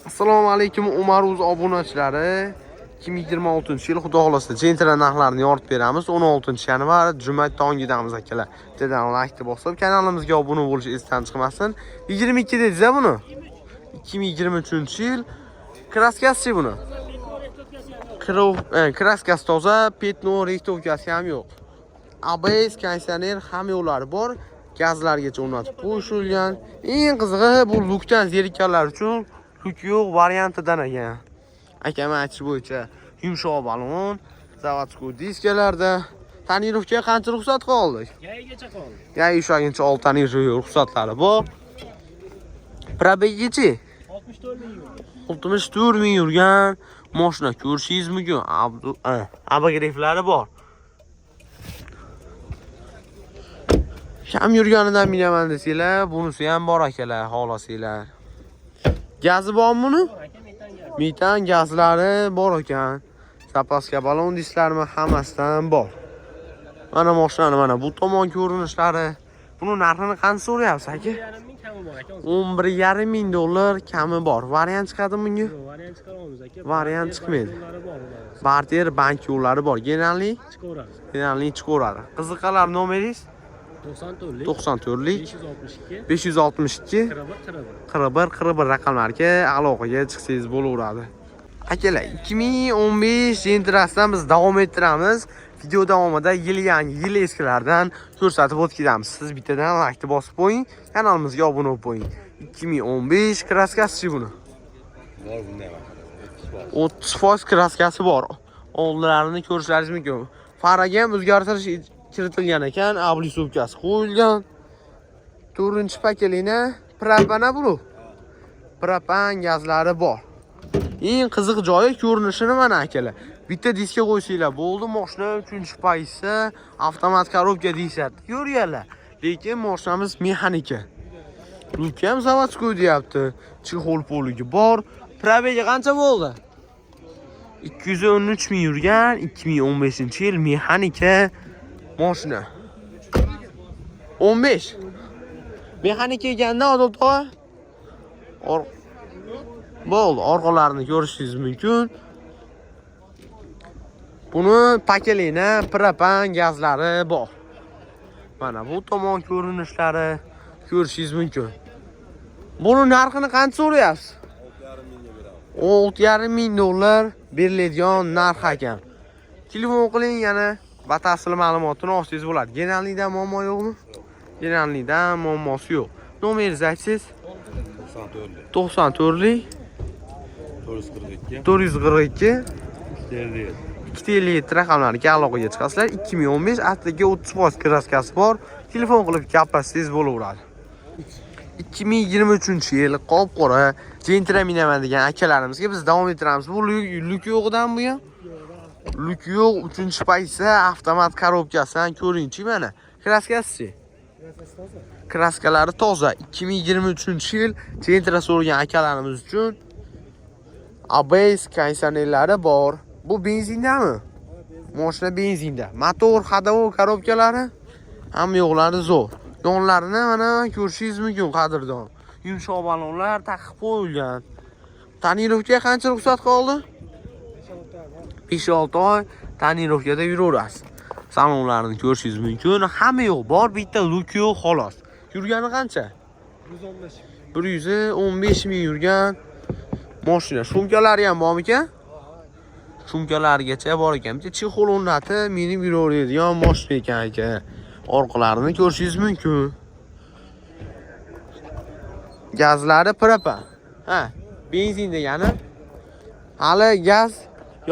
Assalomu alaykum Umaruz obunachilari. 2026-yil xudo xolasa Gentra narxlarini yoritib beramiz. 16-yanvar juma tongidamiz akalar. Bittadan like bosib kanalimizga obuna bo'lish esdan chiqmasin. 22 dedingiz buni? 2023-yil kraskasi buni. Kraskasi toza, petno rektovkasi ham yo'q. ABS konditsioner ham yo'llari bor. Gazlargacha o'rnatib qo'yilgan. Eng qizig'i bu lukdan zerikanlar uchun luk yo'q variantidan ekan. Akam aytish bo'yicha yumshoq balon, zavodskiy diskalarda. Tonirovka qancha ruxsat qoldi? Yayigacha qoldi. Yayi ushaguncha 6 tonirovka ruxsatlari bor. Probegichi 64 ming yurgan mashina ko'rishingiz mumkin. Abagreiflari bor. Kam yurganidan bilaman desanglar, bunisi ham bor akalar, xohlasanglar. Gazi bormi buni? Metan gazlari bor ekan. Zapaska balon disklarimi hammasidan bor. Mana mashinani mana bu tomon ko'rinishlari. Buni narxini qancha so'rayapsiz aka? 11,5 ming dollar kami bor. Variant chiqadimi bunga? Variant chiqaramiz aka. Variant chiqmaydi. Barter bank yo'llari bor. Generalni chiqaveramiz. Generalni chiqaveradi. Qiziqalar nomeringiz? 94lik 562 41 raqamlarga aloqaga chiqsangiz bo'laveradi. Akalar, 2015 Gentrasidan biz davom ettiramiz. Video davomida yil yangi, yil eskilardan ko'rsatib o'tkazamiz. Siz bittadan like bosib qo'ying, kanalimizga obuna bo'lib qo'ying. 2015 kraskasi buni. Bor bunday. 30% kraskasi bor. Oldlarini ko'rishlaringiz mumkin. Faraga ham o'zgartirish kiritilgan ekan, ablisovkasi qo'yilgan. 4-pakelikni propana bu. Propan gazlari bor. Eng qiziq joyi ko'rinishini mana akalar. Bitta diska qo'ysanglar bo'ldi, mashina 3-paysi avtomat korobka deyshadi. Ko'rganlar. Lekin mashinamiz mexanika. Luk ham zavodskiy deyapti. Chexol poligi bor. Probega qancha bo'ldi? 213 ming yurgan 2015-yil mexanika mashina. 15. Mexanika eganda odatda bo'ldi, orqalarini ko'rishingiz mumkin. Buni pakelikni propan gazlari bor. Mana bu tomon ko'rinishlari ko'rishingiz mumkin. Buni narxini qancha so'rayapsiz? 6,5 ming dollar beriladigan narx ekan. Telefon qiling, yana batafsil ma'lumotini olsangiz bo'ladi. Generalnidan muammo yo'qmi? Generalnidan muammosi yo'q. Nomeringizni aytsangiz? 94lik 442 257 raqamlariga aloqaga chiqasizlar. 2015 atliga 30% kraskasi bor. Telefon qilib gaplashsangiz bo'laveradi. 2023-yil qop-qora Gentra minaman degan akalarimizga biz davom ettiramiz. Bu luk yo'qdan bu ham. Luk yo'q, 3-paysi avtomat korobkasidan ko'ringchi mana. Kraskasi. Kraskalari toza. 2023-yil Gentra so'rgan akalarimiz uchun ABS konditsionerlari bor. Bu benzindami? Mashina benzinda. Motor, ходовой korobkalari ham yo'qlari zo'r. Yonlarini mana ko'rishingiz mumkin qadrdon. Yumshoq balonlar taqib qo'yilgan. Tonirovka qancha ruxsat qoldi? 5-6 oy tonirovkada yuraverasiz. Salonlarini ko'rishingiz mumkin. Hamma yo'q, bor bitta luk yo'q xolos. Yurgani qancha? 115 ming yurgan mashina. Shumkalari ham bormi ekan? Shumkalargacha bor ekan. Bitta chexol o'rnatib, minib yuraveradigan mashina ekan aka. Orqalarini ko'rishingiz mumkin. Gazlari propan. Ha, benzin degani. Hali gaz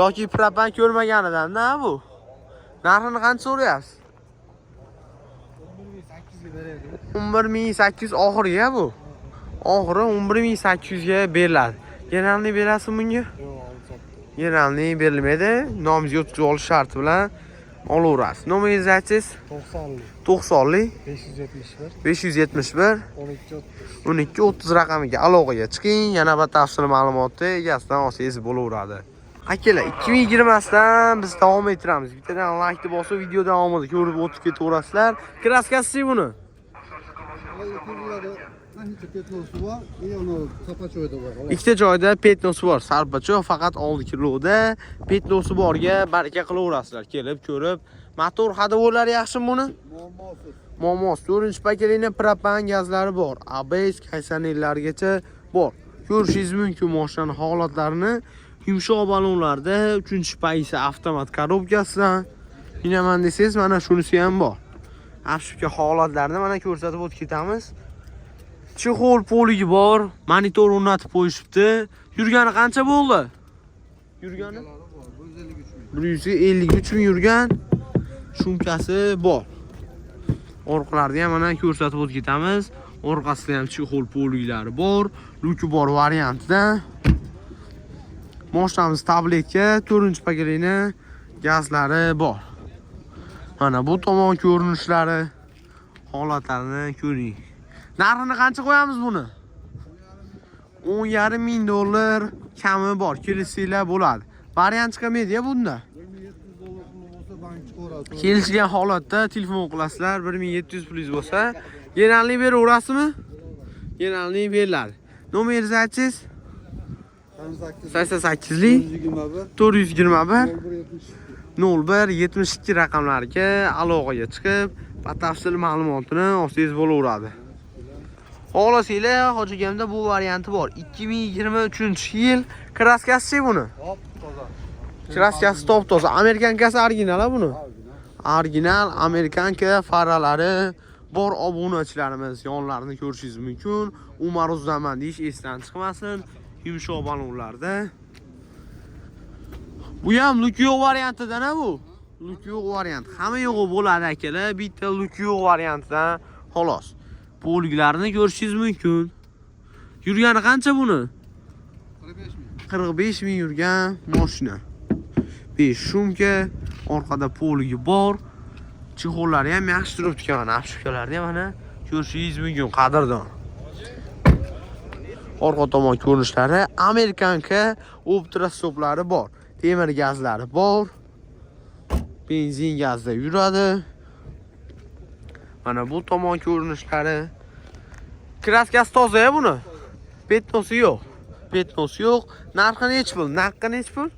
yoki propan ko'rmaganidan-da bu. Narxini qancha so'rayapsiz? 11,800 oxiriga bu. Oxiri 11,800 ga beriladi. Generalni berasizmi bunga? Generalni berilmaydi. Nomingizga o'tkazib olish sharti bilan olaverasiz. Nomeringizni aytsangiz? 90lik 571 1230 raqamiga aloqaga chiqing. Yana batafsil ma'lumotni egasidan olsangiz bo'laveradi. Akalar, 2020dan biz davom ettiramiz. Bittadan like bosib, video davomida ko'rib o'tib ketaverasizlar. Kraskasi buni? Bitta petnosi bor, uni sapachoyda bor. Ikkita joyda petnosi bor. Sarpacho faqat 6 kiloda. Petnosi borga baraka qilaverasizlar. Kelib, ko'rib. Motor hadavolar yaxshimi buni? Muammosiz. Momos 4-paketli propan gazlari bor. ABS kaysanillargacha bor. Ko'rishingiz mumkin mashinaning holatlarini. Yumshoq balonlarda 3-paketli avtomat korobkasidan. Minaman desangiz, mana shunisi ham bor. Afsuski holatlarni mana ko'rsatib o'tib ketamiz. Chexol poligi bor, monitor o'rnatib qo'yishibdi. Yurgani qancha bo'ldi? Yurgani 153 ming yurgan. Shumkasi bor. Orqalarida ham mana ko'rsatib o'tib ketamiz. Orqasida ham chexol poliglari bor, luki bor variantida. Mashinamiz tabletga 4-paketli gazlari bor. Mana bu tomon ko'rinishlari, holatlarini ko'ring. Narxini qancha qo'yamiz buni? 10,5 ming dollar kami bor, kelishinglar bo'ladi. Variant chiqamaydi-ya bunda. 1700 dollar puli bo'lsa bank chiqaradi. Kelishgan holatda telefon qilasizlar, 1700 pul bo'lsa, genallik beraverasizmi? Genallik beriladi. Nomeringizni aytsangiz? 88lik 421 0172 raqamlariga aloqaga chiqib, batafsil ma'lumotini olsangiz bo'laveradi. Xohlasanglar, hojigamda bu varianti bor. 2023-yil kraskasi buni. Top toza. Kraskasi top toza. Amerikankasi original buni. Original Amerikanka faralari bor. Obunachilarimiz yonlarini ko'rishingiz mumkin. Umar Uzzaman deyish esdan chiqmasin. Yumshoq balonlarda. Bu ham luki yo'q variantidan bu. Luki yo'q variant. Hamma yo'g'i bo'ladi akalar. Bitta luki yo'q variantidan xolos. Poliklarini ko'rishingiz mumkin. Yurgani qancha buni? 45 ming yurgan mashina. 5 shumka, orqada poligi bor. Chexollari ham yaxshi turibdi ekan. Afsukalarni ham mana ko'rishingiz mumkin qadrdon. Orqa tomon ko'rinishlari Amerikanka optrostoplari bor. Temir gazlari bor. Benzin gazda yuradi. Mana bu tomon ko'rinishlari. Kraskasi toza-ya buni. Petnosi yo'q. Petnosi yo'q. Narxi nechi pul? Narxi nechi pul?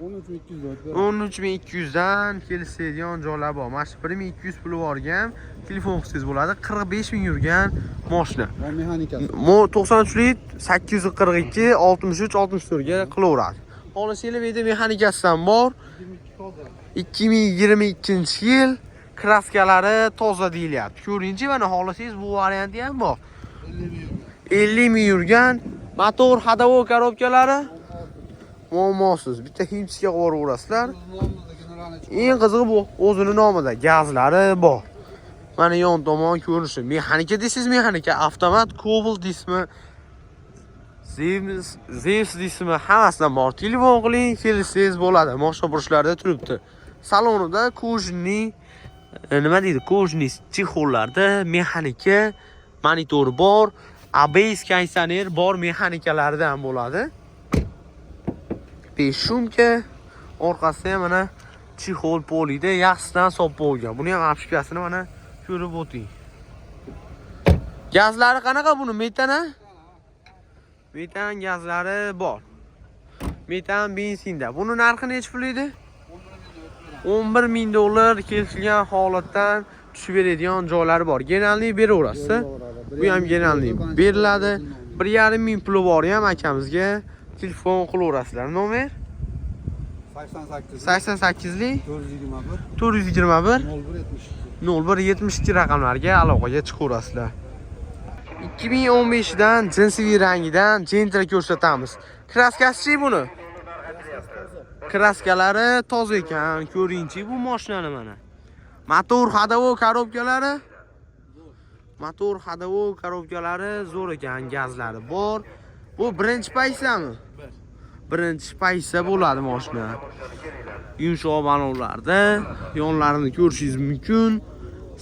13200 dan kelishadigan joylar bor. Mana 1200 puli borgan, telefon qilsangiz bo'ladi. 45 ming yurgan mashina. Va mexanikasi. 93lik 842 63 64 ga qilaveradi. Xohlasanglar bu yerda mexanikasi ham bor. 2022-yil kraskalari toza deyilyapti. Ko'ringchi, mana xohlasangiz bu varianti ham bor. 50 ming yurgan motor hadavo korobkalari muammosiz. Bitta himsiga qo'yib Eng qizig'i bu o'zining nomida gazlari bor. Mana yon tomon ko'rinishi. Mexanika deysiz, mexanika, avtomat, Cobalt deysizmi, Zeus deysizmi, hammasidan bor. Telefon qiling, kelsangiz bo'ladi. Mashina burishlarda turibdi. Salonida kojniy nima deydi? Kojniy chexollarda mexanika, monitor bor, ABS kaysaner bor, mexanikalaridan bo'ladi. 5 shumka, orqasida ham mana chexol polida yaxshidan sop bo'lgan. Buni ham apshikasini mana ko'rib o'ting. Gazlari qanaqa buni? Metana? Metan gazlari bor. Metan benzinda. Buni narxi nechi pul edi? 11 ming dollar kelishgan holatdan tushib beradigan joylari bor. Genallik beraverasiz. Bu ham genallik beriladi. 1,5 ming puli bor ham akamizga telefon qilaverasizlar. Nomer 88lik 421 0172 raqamlariga aloqaga chiqaverasizlar. 2015 dan jinsiy rangidan Gentra ko'rsatamiz. Kraskasi buni. Kraskalari toza ekan. Ko'ringchi bu mashinani mana. Motor hadavo korobkalari. Motor hadavo korobkalari zo'r ekan, gazlari bor. Bu birinchi paysami? Birinchi paysa bo'ladi mashina. Yumshoq balonlarda yonlarini ko'rishingiz mumkin.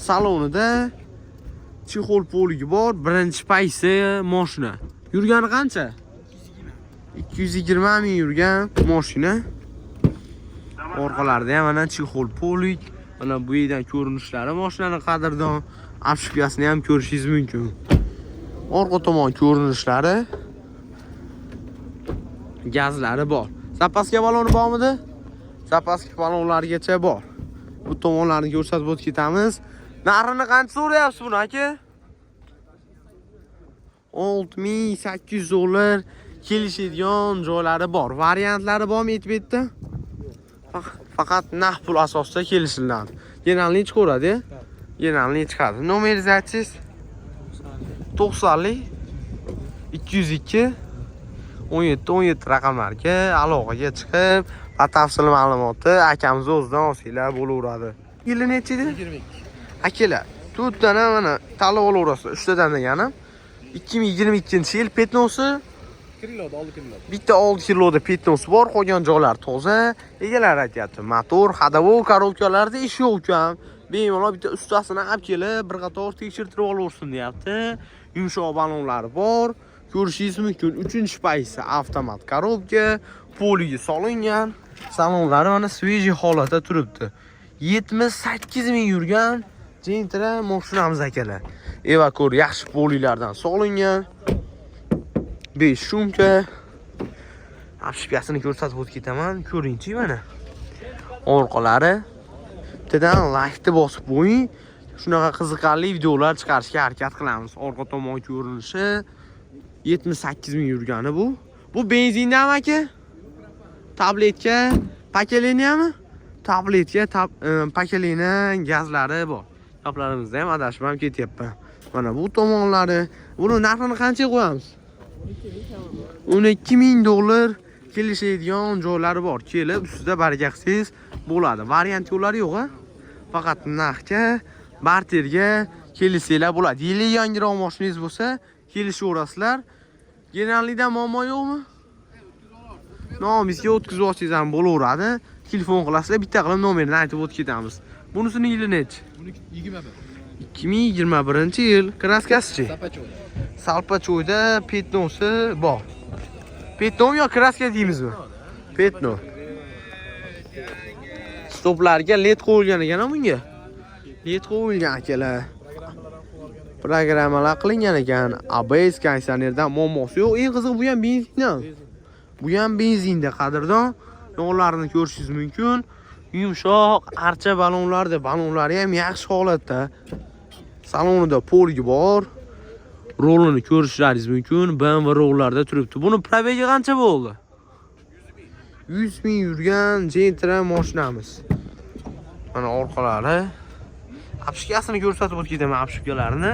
Salonida chexol poligi bor, birinchi paysa mashina. Yurgani qancha? 220 ming yurgan mashina. Orqalarida ham mana chexol polig, mana bu yerdan ko'rinishlari mashinaning qadrdon, apshikasini ham ko'rishingiz mumkin. Orqa tomon ko'rinishlari. Gazlari bor. Zapaska baloni bormidi? Zapaska balonlarigacha bor. Bu tomonlarni ko'rsatib o'tib ketamiz. Narxini qancha so'rayapsiz buni aka? 6800 dollar kelishadigan joylari bor. Variantlari bormi yetib-yetdi? Faqat naqd pul asosida kelishiladi. Generalni chiqaradi. Generalni chiqadi. Nomeringizni aytsangiz? 90 202 17 raqamlarga aloqaga chiqib, batafsil ma'lumotni akamiz o'zidan olsanglar bo'laveradi. Yili necha edi? 22. Akalar, 4 dana mana tanlab olaverasizlar. 3 tadan deganim. 2022-yil petnosi Kiloda 6 kilo. bitta 6 kiloda petnosi bor, qolgan joylar toza. Egalar aytyapti, motor, hadovo korobkalarda ish yo'q ekan. Bemalol bitta ustasini olib kelib, bir qator tekshirtirib olaversin deyapti. Yumshoq balonlari bor. Ko'rishingiz mumkin. 3-paysi avtomat korobka, poliga solingan. Salonlari mana sveji holatda turibdi. 78 ming yurgan Gentra mashinamiz akalar. Evakor yaxshi polilardan solingan. 5 shumka. Apshipyasini ko'rsatib o'tib ketaman. Ko'ringchi mana. Orqalari bittadan like bosib qo'ying. Shunaqa qiziqarli videolar chiqarishga harakat qilamiz. Orqa tomon ko'rinishi 78 ming yurgani bu. Bu benzindanmi aka? Tabletka, pakeleniyami? Tabletka, pakelena gazlari bor. Gaplarimizda ham adashib ham ketyapman. Mana bu tomonlari. Buni narxini qancha qo'yamiz? 12 ming dollar kelishadigan joylari bor. Kelib ustida baraka qilsangiz bo'ladi. Variant yo'llari yo'q-a? Faqat narxga, barterga kelishsanglar bo'ladi. Yili yangiroq mashinangiz bo'lsa, kelishaverasizlar. Generallikdan muammo yo'qmi? Nomingizga o'tkazib olsangiz ham bo'laveradi. Telefon qilasizlar, bitta qilib nomerini aytib o'tib ketamiz. Bunisining yili nechi? 2021-yil. Kraskasi-chi? Salpachoyda petnosi bor. Petnom yo kraska deymizmi? Petno. Stoplarga led qo'yilgan ekan bunga. Led qo'yilgan akalar. Programmalar qilingan ekan. ABS konditsionerdan muammosi yo'q. Eng qiziq bu ham benzindan. Bu ham benzinda qadrdon. Yo'llarini ko'rishingiz mumkin. Yumshoq archa balonlarda, balonlari ham yaxshi holatda. Salonida polgi bor. Rolini ko'rishlaringiz mumkin. BMW rollarda turibdi. Buni probegi qancha bo'ldi? 100 ming yurgan Gentra mashinamiz. Mana orqalari. Apshikasini ko'rsatib o'tib ketaman, apshikalarini.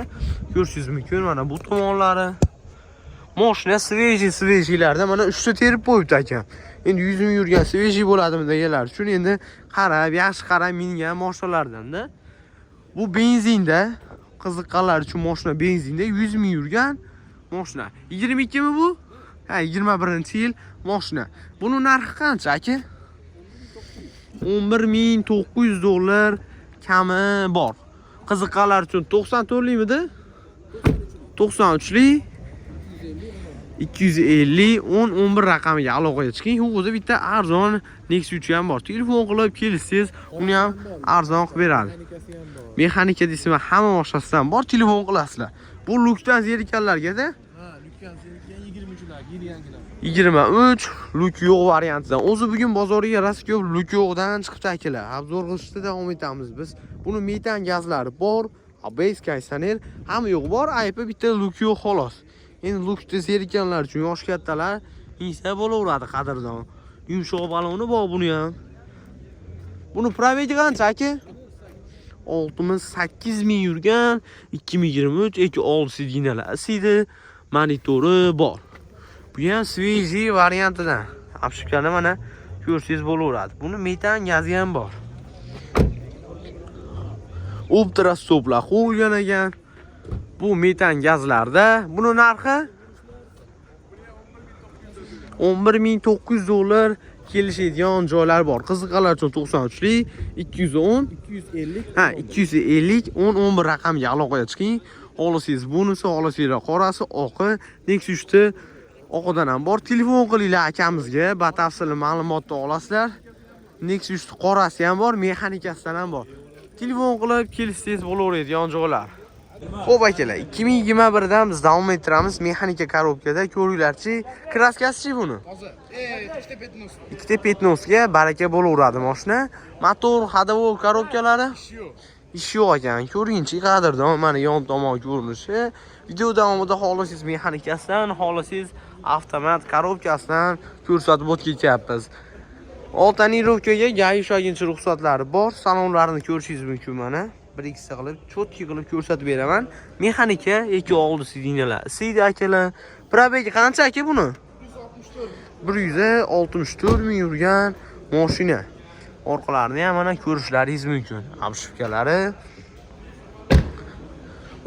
Ko'rishingiz mumkin. Mana bu tomonlari. Mashina svejilarda mana 3 ta terib qo'yibdi ekan. Endi 100 ming yurgan sveji bo'ladimi deganlar uchun endi qarab, yaxshi qarab mingan mashinalardan-da. Bu benzinda, qiziqqanlar uchun mashina benzinda 100 ming yurgan mashina. 22 mi bu? Ha, 21-yil mashina. Buni narxi qancha aka? 11900 dollar kami bor. Qiziqqanlar uchun 94 likmidi? 93 lik 250 10-11 raqamiga aloqaga chiqing. O'zi bitta arzon Nexus ham bor. Telefon qilib kelsangiz, uni ham arzon qilib beradi. Mexanika deysizmi, hamma mashinasidan bor, telefon qilasizlar. Bu lukdan zerikanlarga-da? Ha, lukdan zerikan 23lar, yili yangilar. 23 luk yo'q variantidan. O'zi bugun bozoriga rosa ko'p luk yo'qdan chiqibdi akalar. Obzor qilishda davom etamiz biz. Buni metan gazlari bor, ABS konditsioner hamma yo'q bor, aybi bitta luk yo'q xolos. Endi lukda zerikanlar uchun yosh kattalar insa bo'laveradi qadrdon. Yumshoq baloni bor buni ham. Buni probegi qancha aka? 68 ming yurgan 2023 6 signallar asidi, monitori bor. Bu ham sveji variantidan. Apshikani mana ko'rsangiz bo'laveradi. Buni metan gazi ham bor. Ultra stoplar qo'yilgan ekan. Bu metan gazlarda. Buni narxi 11900 dollar kelishadigan joylar bor. Qiziqanlar uchun 93 lik 210 250. ha 250 10-11 raqamga aloqaga chiqing. Olasiz bunisi, olasizlar qorasi, oqi, Nexus'ni oqidan ham bor. Telefon qilinglar akamizga, batafsil ma'lumotni olasizlar. Nexus'ni qorasi ham bor, mexanikasidan ham bor. Telefon qilib kelsangiz bo'laveradigan joylar. Xo'p akalar, 2021 dan biz davom ettiramiz mexanika korobkada. Ko'ringlarchi, kraskasi-chi buni? Hozir. Ikkita petnos. Ikkita petnosga baraka bo'laveradi mashina. Motor, hadavol korobkalari Ish yo'q. ish yo'q ekan. Ko'ringchi qadrdon, mana yon tomon ko'rinishi. Video davomida xohlasangiz mexanikasidan, xohlasangiz avtomat korobkasidan ko'rsatib o'tkazyapmiz. Oltanirovkaga gai ushaginchi ruxsatlari bor. Salonlarini ko'rishingiz mumkin mana. Bir ikkita qilib, cho'tki qilib ko'rsatib beraman. Mexanika yoki oldi sidinalar. Sidi akalar. Probegi qancha aka buni? 164 ming yurgan mashina. Orqalarini ham mana ko'rishlaringiz mumkin. Abshifkalari.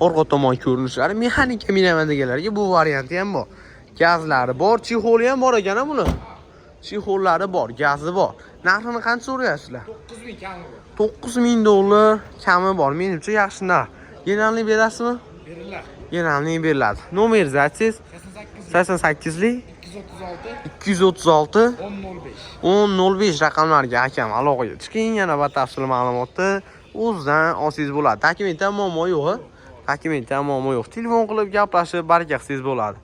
Orqa tomon ko'rinishlari mexanika minamandagilarga bu varianti ham bor. Gazlari bor, chexoli ham bor ekan buni. Chexollari bor, gazi bor. Narxini qancha so'rayapsizlar? 9000 kami bor. 9000 dollar kami bor. Menimcha yaxshi narx. Genalni berasizmi? Beriladi. Genalni beriladi. Nomeringizni aytsangiz? 88 88li 236 236 1005. 1005 raqamlarga akam aloqaga chiqing. Yana batafsil ma'lumotni o'zidan olsangiz bo'ladi. Dokumentda muammo yo'q. Dokumentda muammo yo'q. Telefon qilib gaplashib baraka qilsangiz bo'ladi.